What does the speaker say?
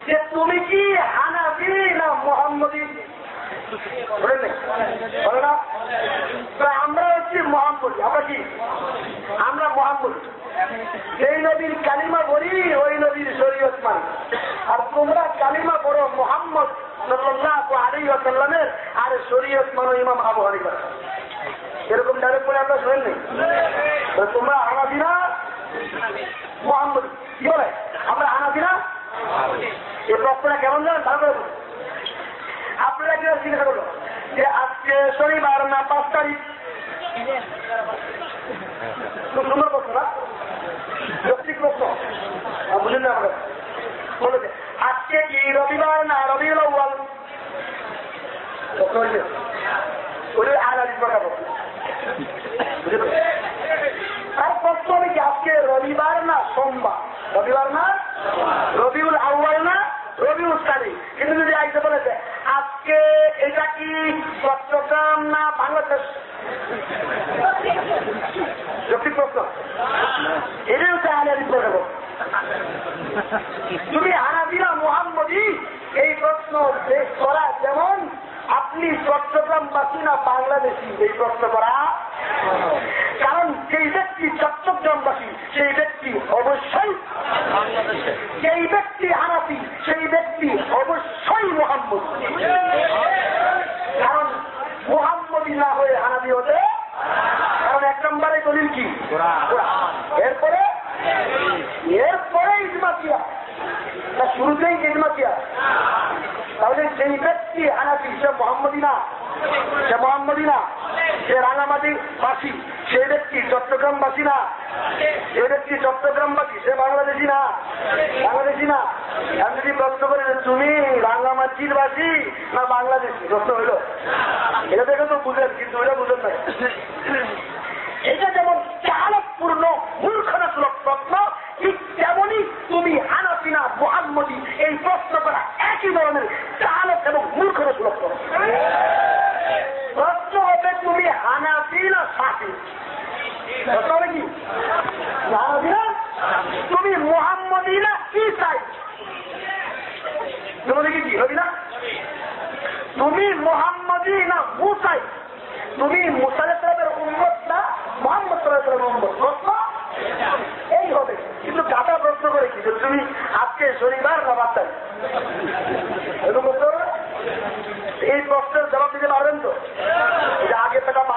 যে তুমি কি হানাফি না মুহাম্মদী? বলে না, আমরা হচ্ছি মুহাম্মদী। আমরা কি? আমরা মুহাম্মদী। এই নবীর কালিমা বলি, ওই নবীর শরীয়ত মানি। আর তোমরা কালিমা পড়ো মুহাম্মদ সাল্লাল্লাহু আলাইহি ওয়াসাল্লামের, আর শরীয়ত মানো ইমাম আবু হানিফা। এরকম ডাইরেক্ট বলে আমরা শুনেন নেই। তোমরা হানাফি না মুহাম্মদী? কি বলে? আমরা হানাফি না? এই প্রশ্নটা কেমন জানেন? তারপরে আপনারা কি জিজ্ঞাসা করলো যে আজকে শনিবার না 5 তারিখ? খুব সুন্দর প্রশ্ন না? যৌক্তিক প্রশ্ন। বুঝলেন না? আমরা বলেছে আজকে কি রবিবার না রবিউল আউয়াল? আর প্রশ্ন হবে কি আজকে রবিবার না সোমবার? রবিবার না রবিউল আউয়াল না রবিউল সানি? কিন্তু যদি আইসে বলেছে আজকে এটা কি চট্টগ্রাম না বাংলাদেশ? যৌক্তিক প্রশ্ন। এটাই হচ্ছে আহলে প্রশ্ন। তুমি হানাফি না মুহাম্মদী এই প্রশ্ন করা যেমন আপনি চট্টগ্রামবাসী না বাংলাদেশি এই প্রশ্ন করা। কারণ যেই ব্যক্তি চট্টগ্রামবাসী সেই ব্যক্তি অবশ্যই, যেই ব্যক্তি হানাফি সেই ব্যক্তি অবশ্যই মুহাম্মদ। কারণ মুহাম্মদী না হয়ে হানাফি হতে, কারণ 1 নম্বরে দলিল কি? এরপরে ইজমা কিয়া, শুরুতেই ইজমা কিয়া। তাহলে সেই ব্যক্তি হানাফি সে মুহাম্মদী না, সে মুহাম্মদী না। সে রাঙামাটি বাসী সেই ব্যক্তি চট্টগ্রামবাসী না, যে ব্যক্তি চট্টগ্রামবাসী সে বাংলাদেশি না, বাংলাদেশি না। আমি যদি প্রশ্ন করি তুমি রাঙামাটির বাসী না বাংলাদেশি, প্রশ্ন হইল এটা দেখে তো বুঝেন, কিন্তু ওইটা বুঝেন না। এটা যেমন চালকপূর্ণ মূর্খতামূলক প্রশ্ন, ঠিক তেমনই তুমি হানাফি না মুহাম্মদী এই প্রশ্ন করা একই ধরনের চালক এবং মূর্খতামূলক প্রশ্ন। প্রশ্ন হবে তুমি হানাফি না শাফি? প্রশ্ন হবে কি হানাফি না? তুমি মুহাম্মদী না ঈসাই? তুমি কি হবে না? তুমি মুহাম্মদী না মুসাই? তুমি মুসা আলাইহিস সালামের উম্মত না মুহাম্মদ সাল্লাল্লাহু আলাইহি ওয়াসাল্লামের উম্মত? প্রশ্ন এই হবে। কিন্তু গাধা প্রশ্ন করে কি তুমি আজকে শনিবার না 5 তারিখ? এই প্রশ্নের জবাব দিতে পারবেন তো? আগে